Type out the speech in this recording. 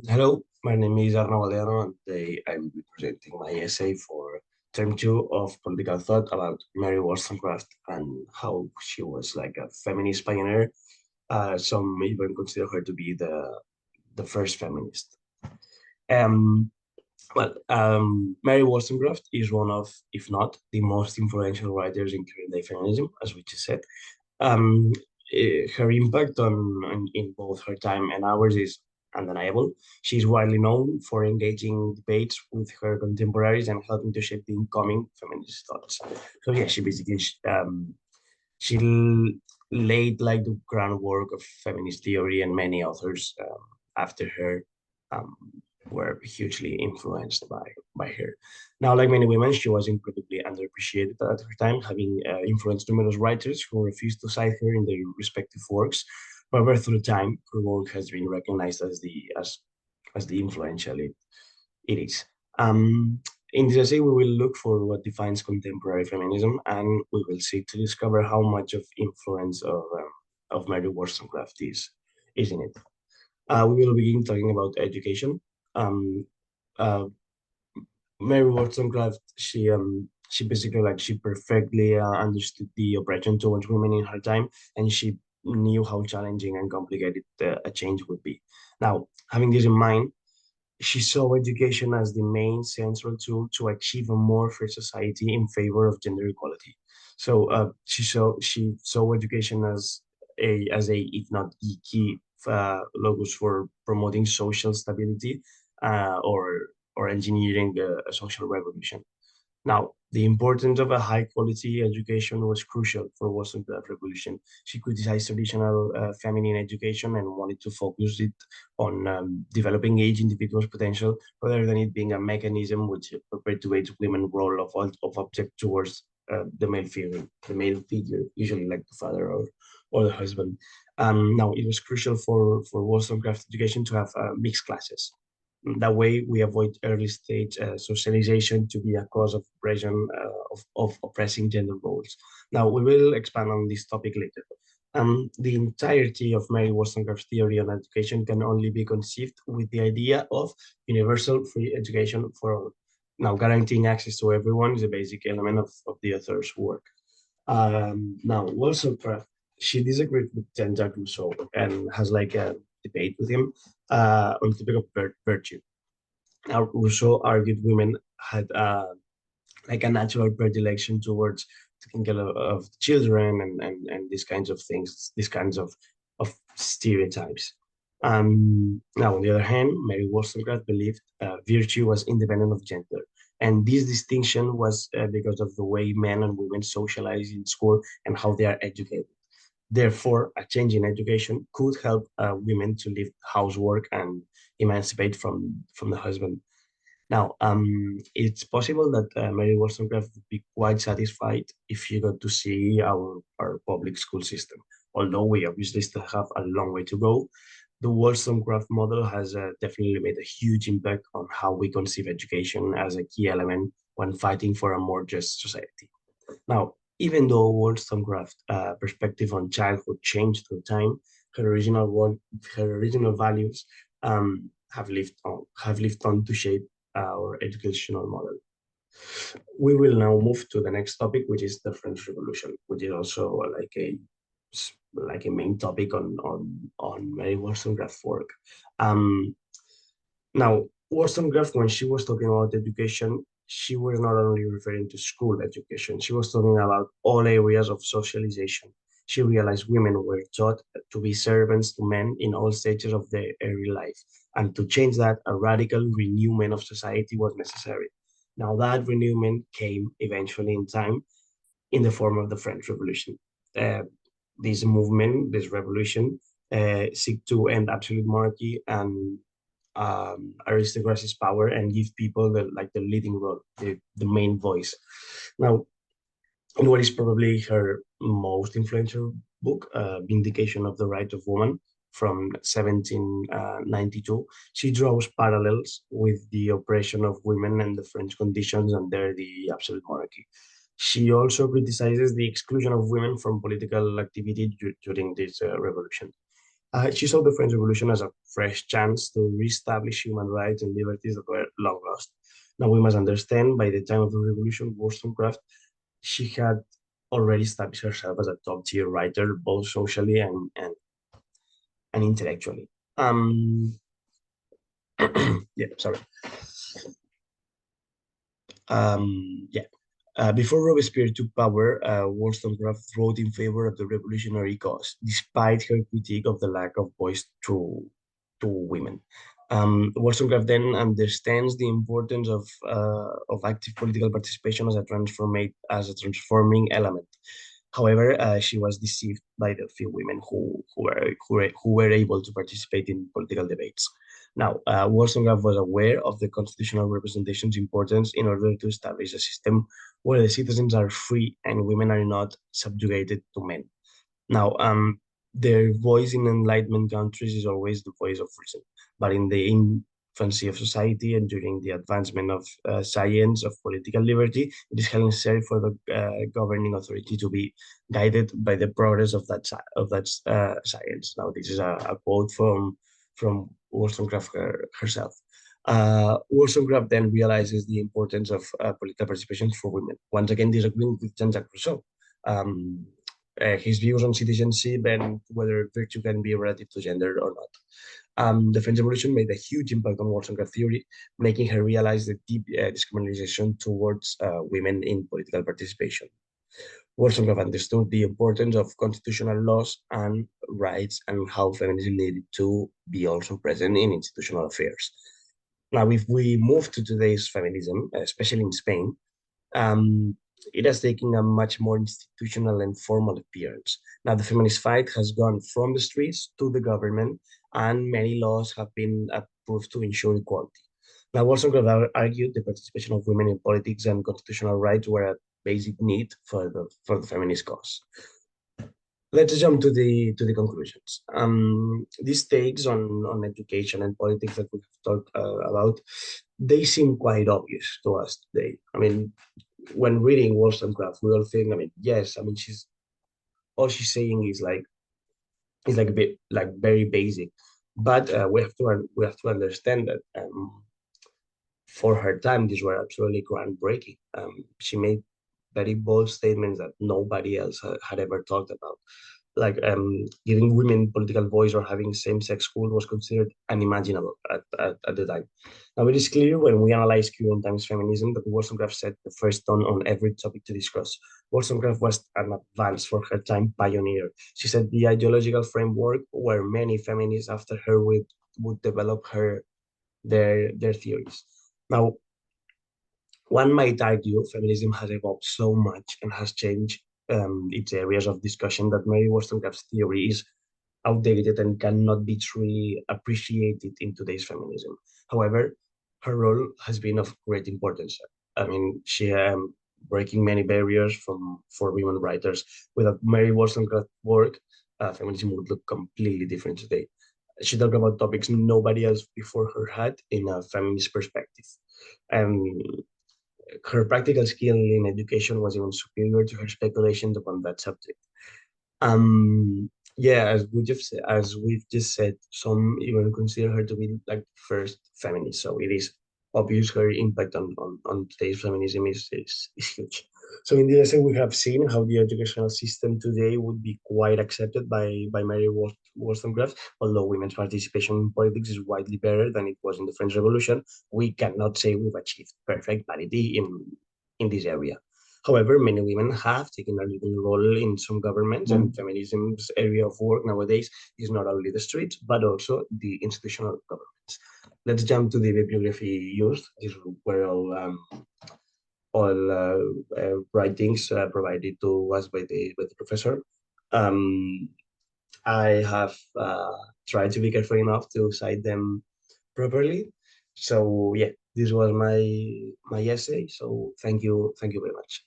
Hello, my name is Arno Valero, and today I will be presenting my essay for term two of political thought about Mary Wollstonecraft and how she was like a feminist pioneer. Some even consider her to be the first feminist. Um, Mary Wollstonecraft is one of, if not the most influential writers in current day feminism, as we just said. Um, Her impact in both her time and ours is undeniable. She's widely known for engaging debates with her contemporaries and helping to shape the incoming feminist thoughts. So yeah, she laid like the groundwork of feminist theory, and many authors after her um, were hugely influenced by her. Now, like many women, she was incredibly underappreciated at her time, having influenced numerous writers who refused to cite her in their respective works. However, through time, her work has been recognized as the influential it is. Um, in this essay, we will look for what defines contemporary feminism, and we will seek to discover how much of influence of Mary Wollstonecraft is in it. We will begin talking about education. Um, uh, Mary Wollstonecraft, she basically she perfectly understood the oppression towards women in her time, and she knew how challenging and complicated a change would be. Now, having this in mind, she saw education as the main central tool to achieve a more fair society in favor of gender equality. So she saw education as a if not the key locus for promoting social stability or engineering a social revolution. Now, the importance of a high quality education was crucial for Wollstonecraft revolution. She criticized traditional feminine education and wanted to focus it on developing each individual's potential rather than it being a mechanism which perpetuates women's role of object towards the male figure, usually like the father or the husband. Now, it was crucial for Wollstonecraft education to have mixed classes. That way, we avoid early stage socialization to be a cause of oppression of oppressing gender roles. Now, we will expand on this topic later. The entirety of Mary Wollstonecraft's theory on education can only be conceived with the idea of universal free education for all. Now, guaranteeing access to everyone is a basic element of the author's work. Now, Wollstonecraft, she disagreed with Jean-Jacques Rousseau and has like a debate with him on the topic of virtue. Now, Rousseau argued women had like a natural predilection towards taking care of children and these kinds of things, these kinds of stereotypes. Now, on the other hand, Mary Wollstonecraft believed virtue was independent of gender. And this distinction was because of the way men and women socialize in school and how they are educated. Therefore, a change in education could help women to leave housework and emancipate from the husband. Now, it's possible that Mary Wollstonecraft would be quite satisfied if she got to see our public school system. Although we obviously still have a long way to go, the Wollstonecraft model has definitely made a huge impact on how we conceive education as a key element when fighting for a more just society. Now, even though Wollstonecraft perspective on childhood changed through time, her original values have lived on to shape our educational model. We will now move to the next topic, which is the French Revolution, which is also like a main topic on Mary Wollstonecraft's work. Um, Now, Wollstonecraft, when she was talking about education, she was not only referring to school education, she was talking about all areas of socialization. She realized women were taught to be servants to men in all stages of their early life. And to change that, a radical renewal of society was necessary. Now, that renewal came eventually in time in the form of the French Revolution. Uh, this movement, this revolution, seek to end absolute monarchy and aristocracy's power and give people the leading role, the main voice. Now, in what is probably her most influential book, Vindication of the Right of Woman from 1792, she draws parallels with the oppression of women and the French conditions under the absolute monarchy. She also criticizes the exclusion of women from political activity during this revolution. She saw the French Revolution as a fresh chance to reestablish human rights and liberties that were long lost. Now we must understand by the time of the revolution, Wollstonecraft, she had already established herself as a top tier writer, both socially and intellectually. Um, yeah, sorry. Yeah. Before Robespierre took power, Wollstonecraft wrote in favor of the revolutionary cause, despite her critique of the lack of voice to women. Wollstonecraft then understands the importance of active political participation as a transforming element. However, she was deceived by the few women who were able to participate in political debates. Now, Wollstonecraft was aware of the constitutional representation's importance in order to establish a system where the citizens are free and women are not subjugated to men. Now, their voice in Enlightenment countries is always the voice of reason, but in the infancy of society and during the advancement of science, of political liberty, it is highly necessary for the governing authority to be guided by the progress of that science. Now, this is a quote from Wollstonecraft herself. Wollstonecraft then realizes the importance of political participation for women. Once again, disagreeing with Jean-Jacques Rousseau. Um, his views on citizenship and whether virtue can be relative to gender or not. The French Revolution made a huge impact on Wollstonecraft theory, making her realize the deep discrimination towards women in political participation. Wollstonecraft understood the importance of constitutional laws and rights and how feminism needed to be also present in institutional affairs. Now, if we move to today's feminism, especially in Spain, um, it has taken a much more institutional and formal appearance. Now, the feminist fight has gone from the streets to the government, and many laws have been approved to ensure equality. Now, Wollstonecraft argued the participation of women in politics and constitutional rights were a basic need for the feminist cause. Let's jump to the conclusions. These takes on education and politics that we've talked about, they seem quite obvious to us today. I mean, when reading Wollstonecraft, we all think, I mean, yes, I mean, she's all she's saying is like a bit like very basic, but we have to understand that for her time, these were absolutely groundbreaking. She made very bold statements that nobody else had ever talked about. Like giving women political voice or having same-sex school was considered unimaginable at the time. Now it is clear when we analyze current times feminism that Wollstonecraft set the first tone on every topic to discuss. Wollstonecraft was an advance for her time pioneer. She set the ideological framework where many feminists after her would develop their theories. Now, one might argue feminism has evolved so much and has changed its areas of discussion that Mary Wollstonecraft's theory is outdated and cannot be truly appreciated in today's feminism. However, her role has been of great importance. I mean, she breaking many barriers for women writers. Without Mary Wollstonecraft's work, feminism would look completely different today. She talked about topics nobody else before her had in a feminist perspective. Um, Her practical skill in education was even superior to her speculations upon that subject. Yeah, as we've just said, some even consider her to be like the first feminist. So it is obvious her impact on today's feminism is huge. So in the essay, we have seen how the educational system today would be quite accepted by Mary Wollstonecraft. Although women's participation in politics is widely better than it was in the French Revolution, we cannot say we've achieved perfect parity in this area. However, many women have taken a leading role in some governments, and feminism's area of work nowadays is not only the streets, but also the institutional governments. Let's jump to the bibliography used. These were all writings provided to us by the professor. Um, I have tried to be careful enough to cite them properly. So yeah, this was my essay. So thank you very much.